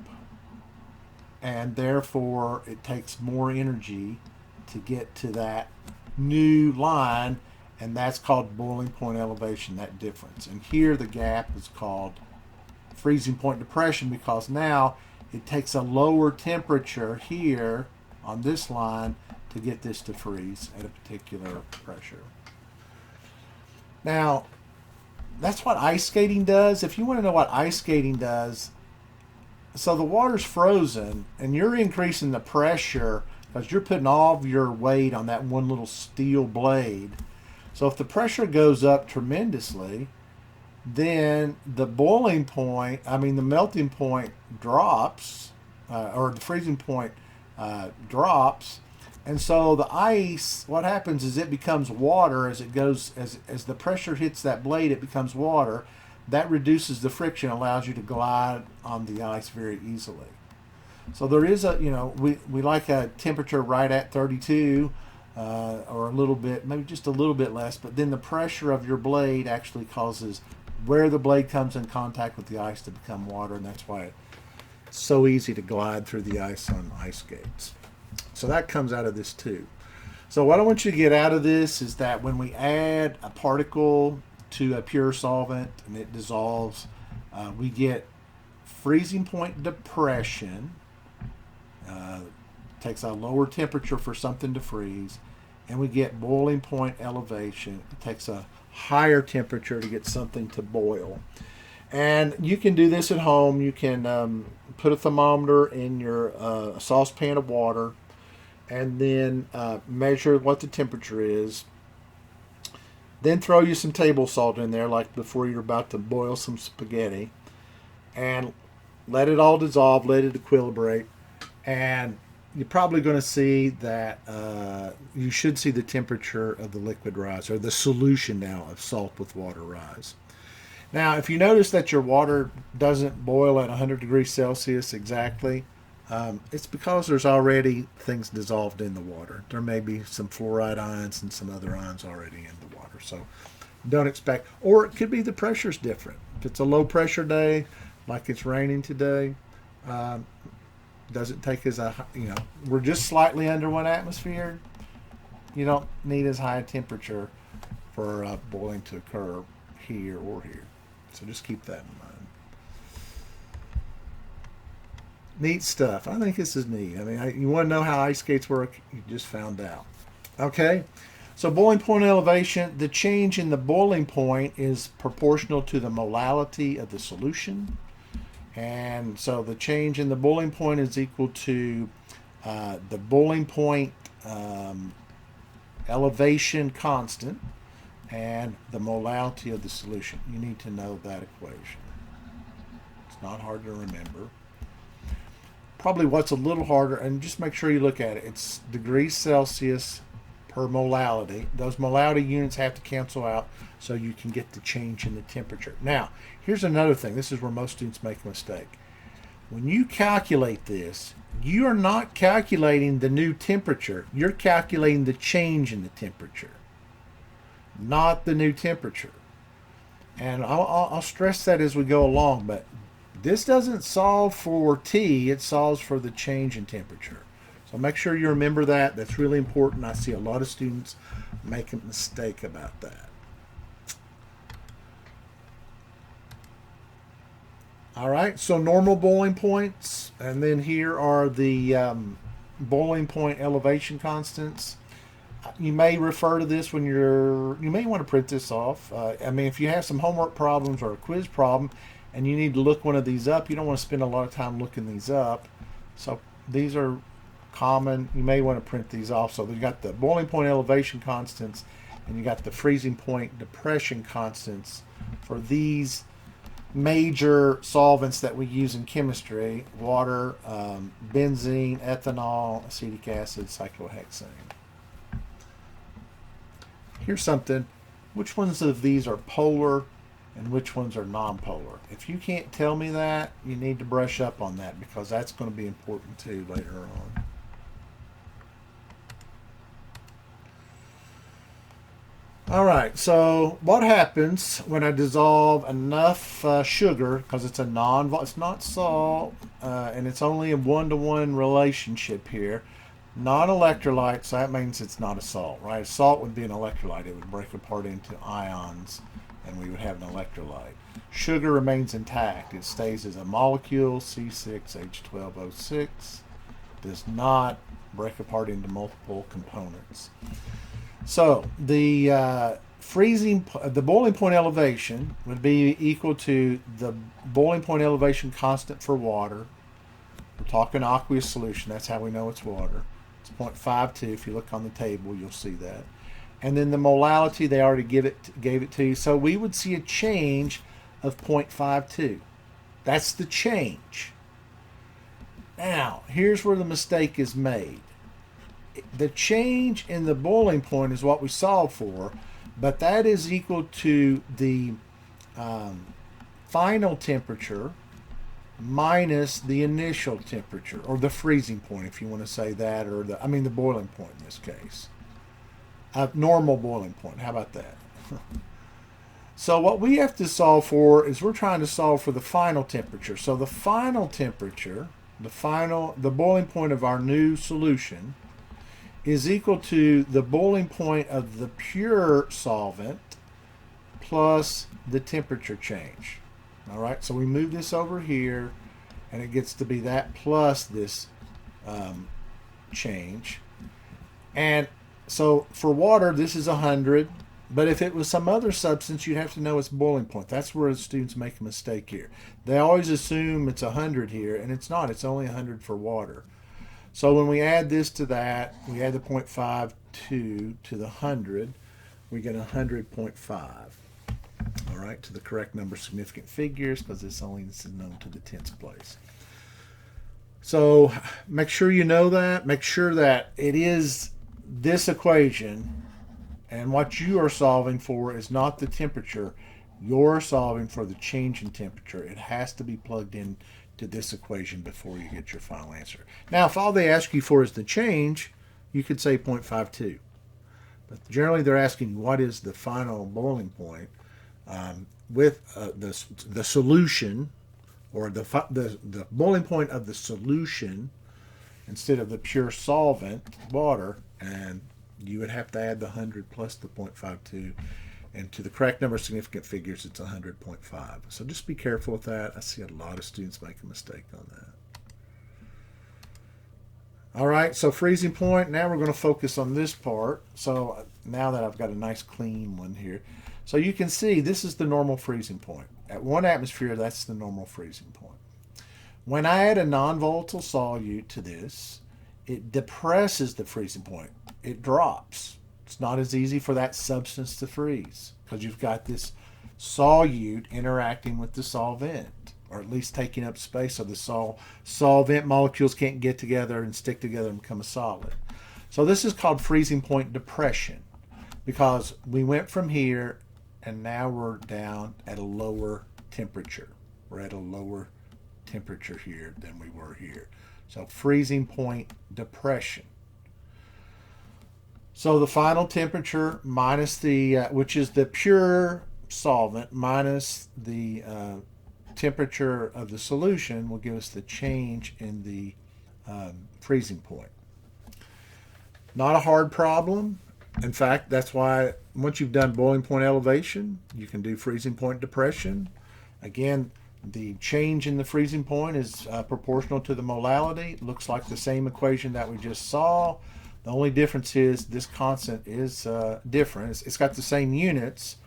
Speaker 1: and therefore it takes more energy to get to that new line, and that's called boiling point elevation, that difference. And here the gap is called freezing point depression, because now it takes a lower temperature here on this line to get this to freeze at a particular pressure. Now, that's what ice skating does. If you want to know what ice skating does, so the water's frozen and you're increasing the pressure because you're putting all of your weight on that one little steel blade. So if the pressure goes up tremendously, then the boiling point, the melting point drops, or the freezing point drops. And so the ice, what happens is it becomes water as it goes, as the pressure hits that blade, it becomes water. That reduces the friction, allows you to glide on the ice very easily. So there is we like a temperature right at 32, or a little bit, maybe just a little bit less, but then the pressure of your blade actually causes where the blade comes in contact with the ice to become water, and that's why it's so easy to glide through the ice on ice skates. So that comes out of this too. So what I want you to get out of this is that when we add a particle to a pure solvent and it dissolves, we get freezing point depression, takes a lower temperature for something to freeze, and we get boiling point elevation. It takes a higher temperature to get something to boil. And you can do this at home. You can put a thermometer in your saucepan of water and then measure what the temperature is. Then throw you some table salt in there, like before you're about to boil some spaghetti, and let it all dissolve, let it equilibrate, and you're probably going to see that you should see the temperature of the liquid rise, or the solution now of salt with water rise. Now, if you notice that your water doesn't boil at 100 degrees Celsius exactly, it's because there's already things dissolved in the water. There may be some fluoride ions and some other ions already in the water. So don't expect, or it could be the pressure's different. If it's a low pressure day, like it's raining today, doesn't take as we're just slightly under 1 atmosphere. You don't need as high a temperature for boiling to occur here or here. So just keep that in mind. Neat stuff. I think this is neat. You want to know how ice skates work? You just found out. Okay. So boiling point elevation, the change in the boiling point is proportional to the molality of the solution. And so the change in the boiling point is equal to the boiling point elevation constant and the molality of the solution. You need to know that equation. It's not hard to remember. Probably what's a little harder, and just make sure you look at it, it's degrees Celsius per molality. Those molality units have to cancel out so you can get the change in the temperature. Now, here's another thing. This is where most students make a mistake. When you calculate this, you are not calculating the new temperature. You're calculating the change in the temperature, not the new temperature. And I'll stress that as we go along, but this doesn't solve for T, it solves for the change in temperature. So make sure you remember that. That's really important. I see a lot of students make a mistake about that. All right, so normal boiling points, and then here are the boiling point elevation constants. You may refer to this when you may want to print this off. I mean, if you have some homework problems or a quiz problem and you need to look one of these up, you don't want to spend a lot of time looking these up. So these are common. You may want to print these off. So you got the boiling point elevation constants and you got the freezing point depression constants for these major solvents that we use in chemistry: water, benzene, ethanol, acetic acid, cyclohexane. Here's something. Which ones of these are polar and which ones are nonpolar? If you can't tell me that, you need to brush up on that because that's going to be important too later on. All right, so what happens when I dissolve enough sugar, because it's it's not salt, and it's only a one-to-one relationship here, non-electrolyte, so that means it's not a salt, right? A salt would be an electrolyte. It would break apart into ions, and we would have an electrolyte. Sugar remains intact. It stays as a molecule, C6H12O6, does not break apart into multiple components. So the the boiling point elevation would be equal to the boiling point elevation constant for water. We're talking aqueous solution. That's how we know it's water. It's 0.52. If you look on the table, you'll see that. And then the molality, they already gave it to you. So we would see a change of 0.52. That's the change. Now, here's where the mistake is made. The change in the boiling point is what we solved for, but that is equal to the final temperature minus the initial temperature, or the freezing point, if you want to say that, or the boiling point in this case. Normal boiling point. How about that? So what we have to solve for is we're trying to solve for the final temperature. So the final temperature, the boiling point of our new solution, is equal to the boiling point of the pure solvent plus the temperature change. All right, so we move this over here, and it gets to be that plus this change. And so for water, this is 100, but if it was some other substance, you'd have to know its boiling point. That's where the students make a mistake here. They always assume it's 100 here, and it's not. It's only 100 for water. So when we add this to that, we add the 0.52 to the 100, we get 100.5. All right, to the correct number of significant figures, because this is known to the tenths place. So make sure you know that. Make sure that it is this equation, and what you are solving for is not the temperature. You're solving for the change in temperature. It has to be plugged in to this equation before you get your final answer. Now, if all they ask you for is the change, you could say 0.52. But generally, they're asking you what is the final boiling point with the solution, or the boiling point of the solution instead of the pure solvent, water, and you would have to add the 100 plus the 0.52. And to the correct number of significant figures, it's 100.5. So just be careful with that. I see a lot of students make a mistake on that. All right, so freezing point. Now we're going to focus on this part. So now that I've got a nice clean one here. So you can see this is the normal freezing point. At 1 atmosphere, that's the normal freezing point. When I add a non-volatile solute to this, it depresses the freezing point. It drops. It's not as easy for that substance to freeze because you've got this solute interacting with the solvent, or at least taking up space so the solvent molecules can't get together and stick together and become a solid. So this is called freezing point depression because we went from here and now we're down at a lower temperature. We're at a lower temperature here than we were here. So freezing point depression. So the final temperature minus which is the pure solvent, minus the temperature of the solution will give us the change in the freezing point. Not a hard problem. In fact, that's why once you've done boiling point elevation, you can do freezing point depression. Again, The change in the freezing point is proportional to the molality. It looks like the same equation that we just saw. The only difference is this constant is different. It's got the same units,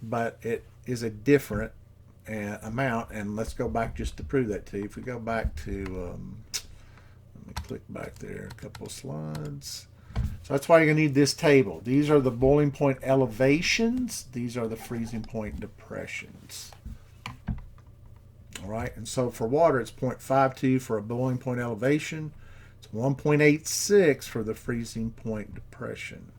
Speaker 1: but it is a different amount. And let's go back just to prove that to you. If we go back to, let me click back there a couple of slides. So that's why you're going to need this table. These are the boiling point elevations. These are the freezing point depressions. All right, and so for water, it's 0.52 for a boiling point elevation. It's 1.86 for the freezing point depression.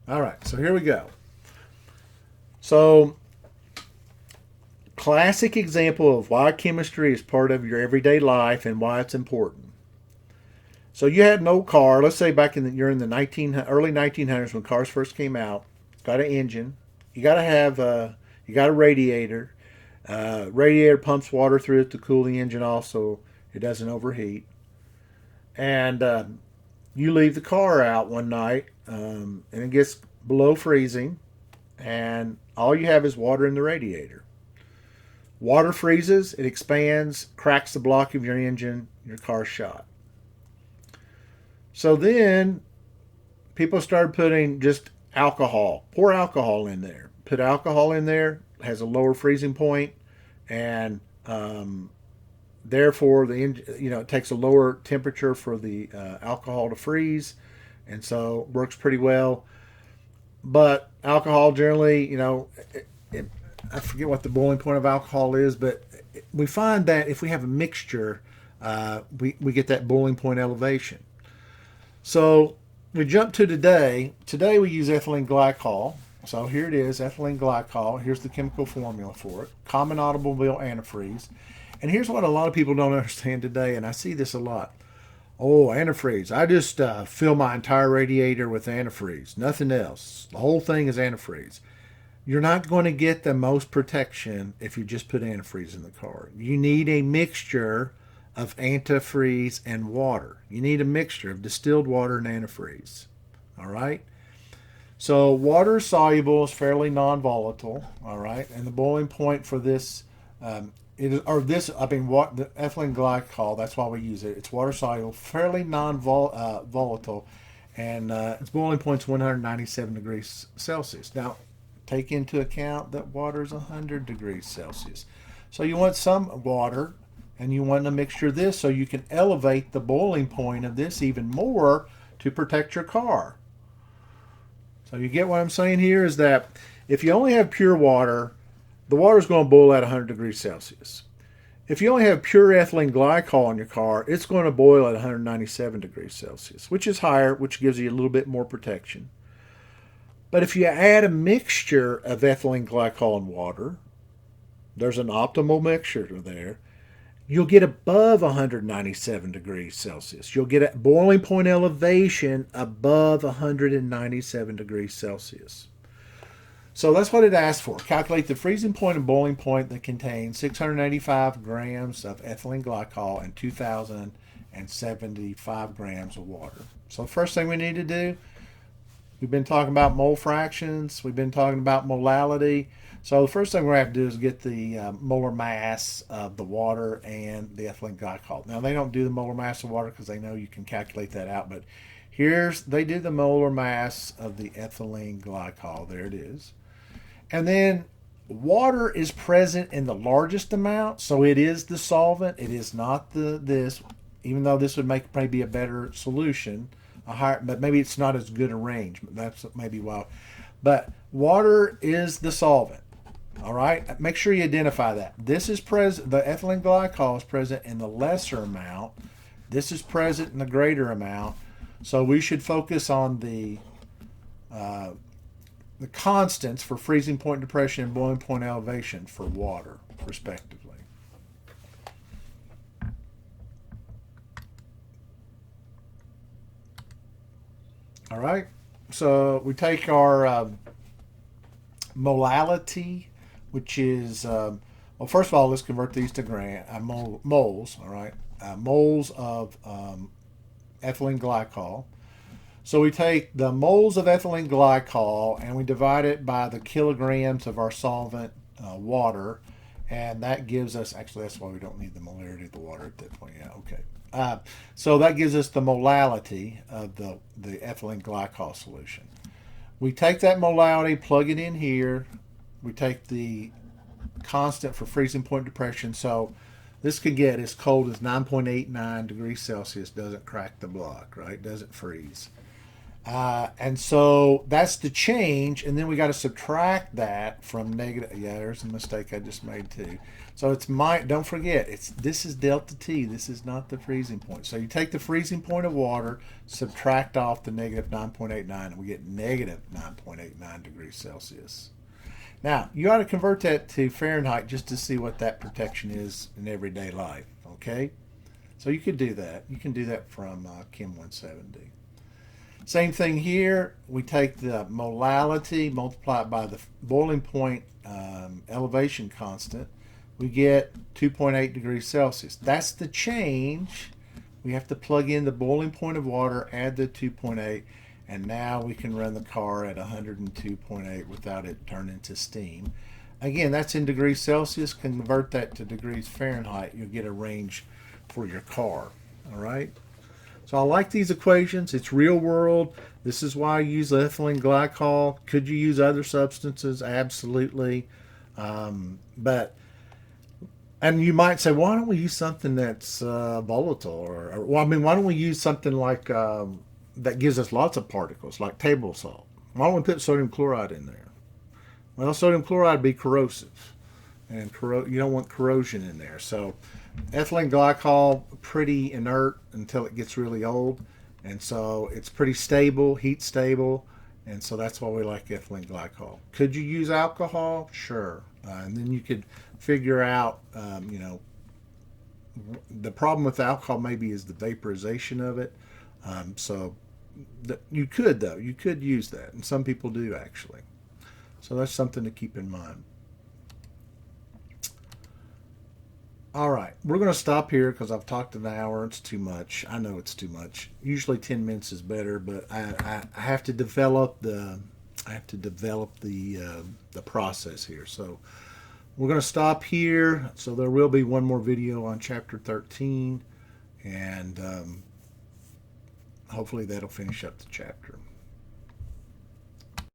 Speaker 1: All right, so here we go. So, classic example of why chemistry is part of your everyday life and why it's important. So you had an old car. Let's say back in you're in the early 1900s when cars first came out. Got an engine. You got to have you got a radiator. Radiator pumps water through it to cool the engine off so it doesn't overheat. And you leave the car out one night and it gets below freezing, and all you have is water in the radiator. Water freezes, it expands, cracks the block of your engine, your car's shot. So then people started putting just alcohol. Pour alcohol in there. Put alcohol in there, has a lower freezing point, and therefore it takes a lower temperature for the alcohol to freeze, and so works pretty well. But alcohol generally, I forget what the boiling point of alcohol is, but we find that if we have a mixture, we get that boiling point elevation. So we jump to today. Today we use ethylene glycol. So here it is, ethylene glycol. Here's the chemical formula for it. Common automobile antifreeze. And here's what a lot of people don't understand today, and I see this a lot. Oh, antifreeze. I just fill my entire radiator with antifreeze. Nothing else. The whole thing is antifreeze. You're not going to get the most protection if you just put antifreeze in the car. You need a mixture of antifreeze and water. You need a mixture of distilled water and antifreeze. All right? So water soluble is fairly non-volatile. All right? And the boiling point for this the ethylene glycol, that's why we use it. It's water soluble, fairly non-volatile, and its boiling point's 197 degrees Celsius. Now, take into account that water is 100 degrees Celsius. So you want some water, and you want a mixture of this so you can elevate the boiling point of this even more to protect your car. So you get what I'm saying here is that if you only have pure water, the water is going to boil at 100 degrees Celsius. If you only have pure ethylene glycol in your car, it's going to boil at 197 degrees Celsius, which is higher, which gives you a little bit more protection. But if you add a mixture of ethylene glycol and water, there's an optimal mixture there, you'll get above 197 degrees Celsius. You'll get a boiling point elevation above 197 degrees Celsius. So that's what it asks for. Calculate the freezing point and boiling point that contains 685 grams of ethylene glycol and 2,075 grams of water. So the first thing we need to do, we've been talking about mole fractions. We've been talking about molality. So the first thing we're going to have to do is get the molar mass of the water and the ethylene glycol. Now, they don't do the molar mass of water because they know you can calculate that out. But they do the molar mass of the ethylene glycol. There it is. And then water is present in the largest amount, so it is the solvent. It is not this, even though this would make maybe a better solution, but maybe it's not as good a range. That's maybe why. But water is the solvent. All right, make sure you identify that. This is present. The ethylene glycol is present in the lesser amount. This is present in the greater amount. So we should focus on the constants for freezing point depression and boiling point elevation for water, respectively. All right, so we take our molality, which is, well, first of all, let's convert these to moles, all right? Moles of ethylene glycol. So we take the moles of ethylene glycol and we divide it by the kilograms of our solvent water, and that gives us, actually that's why we don't need the molarity of the water at that point. Yeah, okay. So that gives us the molality of the ethylene glycol solution. We take that molality, plug it in here. We take the constant for freezing point depression. So this could get as cold as 9.89 degrees Celsius, doesn't crack the block, right? Doesn't freeze. And so that's the change, and then we got to subtract that from negative. Yeah, there's a mistake I just made too. So it's don't forget, this is delta T. This is not the freezing point. So you take the freezing point of water, subtract off the negative 9.89, and we get negative 9.89 degrees Celsius. Now, you ought to convert that to Fahrenheit just to see what that protection is in everyday life, okay? So you could do that. You can do that from Chem 170. Same thing here. We take the molality, multiply it by the boiling point elevation constant. We get 2.8 degrees Celsius. That's the change. We have to plug in the boiling point of water, add the 2.8, and now we can run the car at 102.8 without it turning to steam. Again, that's in degrees Celsius. Convert that to degrees Fahrenheit. You'll get a range for your car. All right? So I like these equations. It's real world. This is why I use ethylene glycol. Could you use other substances? Absolutely. And you might say, why don't we use something that's volatile? Well, I mean, why don't we use something like that gives us lots of particles, like table salt? Why don't we put sodium chloride in there? Well, sodium chloride would be corrosive, and you don't want corrosion in there. So ethylene glycol, pretty inert until it gets really old, and so it's pretty stable, heat stable, and so that's why we like ethylene glycol. Could you use alcohol? Sure. And then you could figure out, the problem with alcohol maybe is the vaporization of it. You could use that, and some people do actually. So that's something to keep in mind. All right, we're going to stop here because I've talked an hour. It's too much. I know it's too much. Usually 10 minutes is better, but I have to develop the the process here. So we're going to stop here. So there will be one more video on chapter 13, and hopefully that'll finish up the chapter.